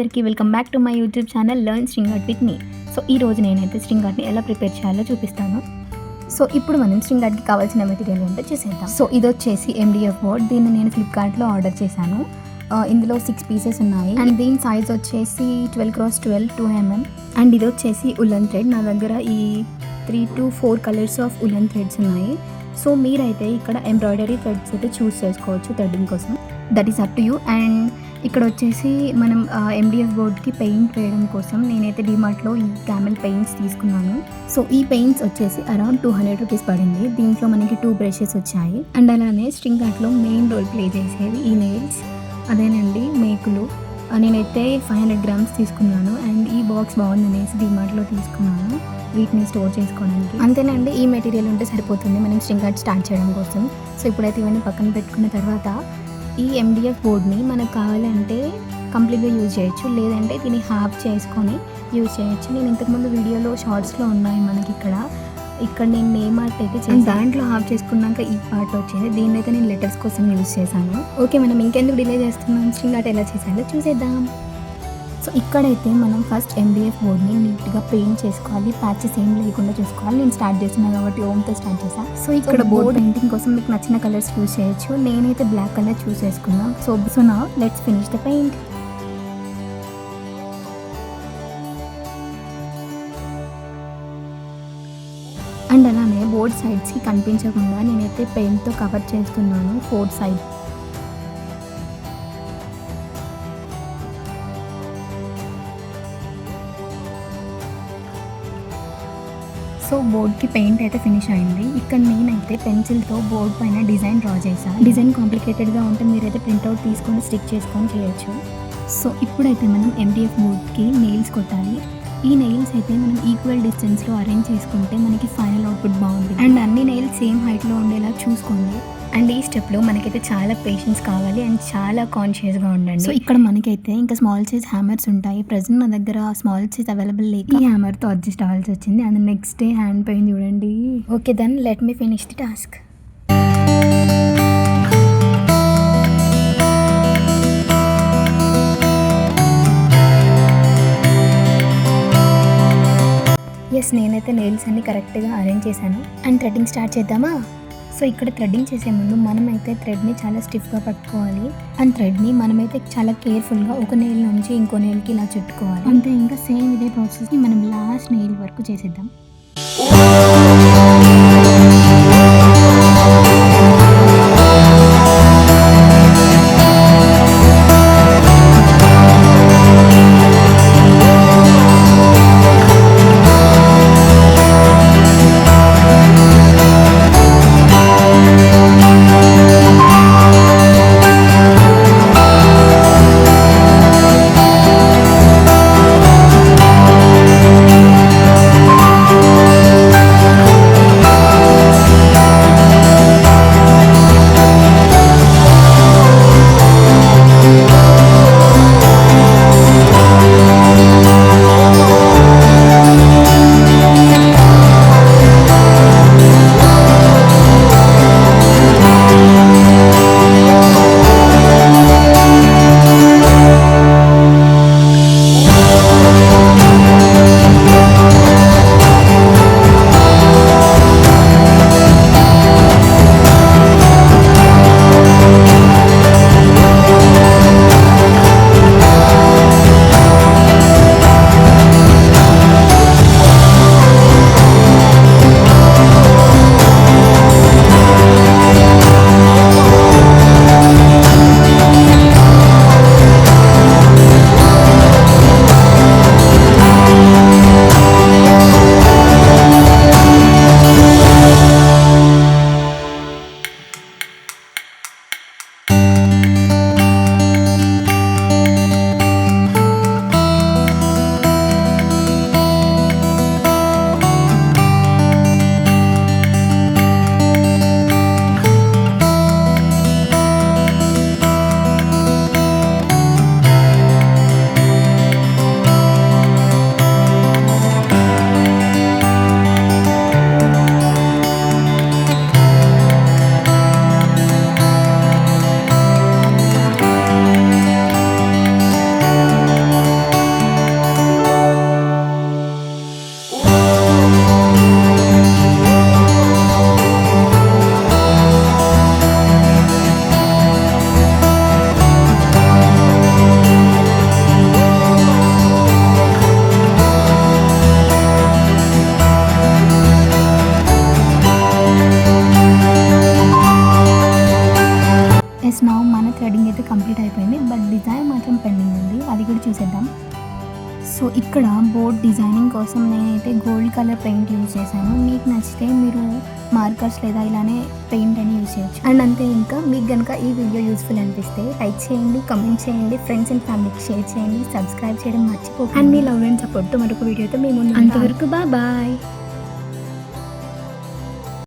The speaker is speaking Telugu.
అందరికీ welcome back to my YouTube channel learn string art with me. So ఈ రోజు నేనైతే స్ట్రింగ్ ఆర్ట్ని ఎలా ప్రిపేర్ చేయాలో చూపిస్తాను. సో ఇప్పుడు మనం స్ట్రింగ్ ఆర్ట్కి కావాల్సిన మెటీరియల్ ఏంటో చూసేద్దాం. సో ఇది వచ్చేసి MDF బోర్డ్. దీన్ని నేను ఫ్లిప్కార్ట్లో ఆర్డర్ చేశాను. ఇందులో 6 పీసెస్ ఉన్నాయి అండ్ దీని సైజ్ వచ్చేసి 12x12 2mm. అండ్ ఇది వచ్చేసి ఉలన్ థ్రెడ్. నా దగ్గర ఈ 3 to 4 colours of woollen threads ఉన్నాయి. సో మీరైతే ఇక్కడ ఎంబ్రాయిడరీ థ్రెడ్స్ అయితే చూస్ చేసుకోవచ్చు థ్రెడ్డింగ్ కోసం. That is up to you. And ఇక్కడ వచ్చేసి మనం MDF బోర్డ్కి పెయింట్ వేయడం కోసం నేనైతే డిమార్ట్లో ఈ క్యామెల్ పెయింట్స్ తీసుకున్నాను. సో ఈ పెయింట్స్ వచ్చేసి అరౌండ్ 200 రూపీస్ పడింది. దీంట్లో మనకి 2 బ్రషెస్ వచ్చాయి. అండ్ అలానే స్ట్రింగ్ ఆర్ట్లో మెయిన్ రోల్ ప్లే చేసేవి ఈ నెయిల్స్, అదేనండి మేకులు. నేనైతే 500 గ్రామ్స్ తీసుకున్నాను. అండ్ ఈ బాక్స్ బాగుందనేసి డిమార్ట్లో తీసుకున్నాను వీటిని స్టోర్ చేసుకోవడానికి. అంతేనండి, ఈ మెటీరియల్ ఉంటే సరిపోతుంది మనం స్ట్రింగ్ ఆర్ట్ స్టార్ట్ చేయడం కోసం. సో ఇప్పుడైతే ఇవన్నీ పక్కన పెట్టుకున్న తర్వాత ఈ MDF బోర్డ్ని మనకు కావాలంటే కంప్లీట్గా యూజ్ చేయొచ్చు, లేదంటే దీన్ని హాఫ్ చేసుకొని యూజ్ చేయొచ్చు. నేను ఇంతకుముందు వీడియోలో షార్ట్స్లో ఉన్నాయి మనకి ఇక్కడ నేను నేమ్ ఆర్ట్ అయితే చేసి దాంట్లో హాఫ్ చేసుకున్నాక ఈ పార్ట్ వచ్చేది. దీన్ని అయితే నేను లెటర్స్ కోసం యూజ్ చేశాను. ఓకే, మనం ఇంకెందుకు డిలే చేస్తున్నాం, స్ట్రింగ్ ఆర్ట్ ఎలా చేసాలో చూసేద్దాం. సో ఇక్కడైతే మనం ఫస్ట్ MDF బోర్డ్ని నీట్గా పెయింట్ చేసుకోవాలి, ప్యాచెస్ ఏం లేకుండా చూసుకోవాలి. నేను స్టార్ట్ చేస్తున్నాను కాబట్టి ఓమ్తో స్టార్ట్ చేశాను. సో ఇక్కడ బోర్డ్ పెయింటింగ్ కోసం మీకు నచ్చిన కలర్స్ చూస్ చేయొచ్చు. నేనైతే బ్లాక్ కలర్ చూస్ చేసుకున్నాను. So now let's finish the paint. And అలానే బోర్డ్ సైడ్స్కి కనిపించకుండా నేనైతే పెయింట్తో కవర్ చేస్తున్నాను 4 సైడ్. సో బోర్డ్కి పెయింట్ అయితే ఫినిష్ అయింది. ఇక్కడ నేనైతే పెన్సిల్తో బోర్డ్ పైన డిజైన్ డ్రా చేశాను. డిజైన్ కాంప్లికేటెడ్గా ఉంటే మీరైతే ప్రింట్అవుట్ తీసుకొని స్టిక్ చేసుకొని చేయొచ్చు. సో ఇప్పుడైతే మనం MDF బోర్డ్కి నెయిల్స్ కొట్టాలి. ఈ నెయిల్స్ అయితే మనం ఈక్వల్ డిస్టెన్స్లో అరేంజ్ చేసుకుంటే మనకి ఫైనల్ అవుట్పుట్ బాగుంది. అండ్ అన్ని నెయిల్స్ సేమ్ హైట్లో ఉండేలా చూసుకోండి. అండ్ ఈ స్టెప్లో మనకైతే చాలా పేషెన్స్ కావాలి అండ్ చాలా కాన్షియస్గా ఉండండి. సో ఇక్కడ మనకైతే ఇంకా స్మాల్ సైజ్ హ్యామర్స్ ఉంటాయి. ప్రజెంట్ నా దగ్గర స్మాల్ సైజ్ అవైలబుల్ లేక ఈ హ్యామర్తో అడ్జస్ట్ అవ్వాల్సి వచ్చింది. And next day hand pain చూడండి. Okay then let me finish the task. Yes, నేనైతే నెయిల్స్ అన్ని కరెక్ట్గా అరేంజ్ చేశాను. అండ్ థ్రెడ్డింగ్ స్టార్ట్ చేద్దామా? సో ఇక్కడ థ్రెడ్డింగ్ చేసే ముందు మనమైతే థ్రెడ్ని చాలా స్టిఫ్గా పట్టుకోవాలి. అండ్ థ్రెడ్ని మనమైతే చాలా కేర్ఫుల్గా ఒక నెయిల్ నుంచి ఇంకో నెయిల్కి ఇలా చుట్టుకోవాలి. అంతే, ఇంకా సేమ్ ఇదే ప్రాసెస్ని మనం లాస్ట్ నెయిల్ వరకు చేసేద్దాం. గైస్ నా మన థ్రెడింగ్ అయితే కంప్లీట్ అయిపోయింది, బట్ డిజైన్ మాత్రం పెండింగ్ ఉంది, అది కూడా చూసేద్దాం. సో ఇక్కడ బోర్డ్ డిజైనింగ్ కోసం నేనైతే గోల్డ్ కలర్ పెయింట్ యూజ్ చేశాను. మీకు నచ్చితే మీరు మార్కర్స్ లేదా ఇలానే పెయింట్ అని యూజ్ చేయొచ్చు. అండ్ అంతే, ఇంకా మీకు కనుక ఈ వీడియో యూస్ఫుల్ అనిపిస్తే లైక్ చేయండి, కమెంట్ చేయండి, ఫ్రెండ్స్ అండ్ ఫ్యామిలీకి షేర్ చేయండి, సబ్స్క్రైబ్ చేయడం మర్చిపోకండి. అండ్ మీ లవ్ అండ్ సపోర్ట్తో మరొక వీడియోతో మేము అంతవరకు బాయ్.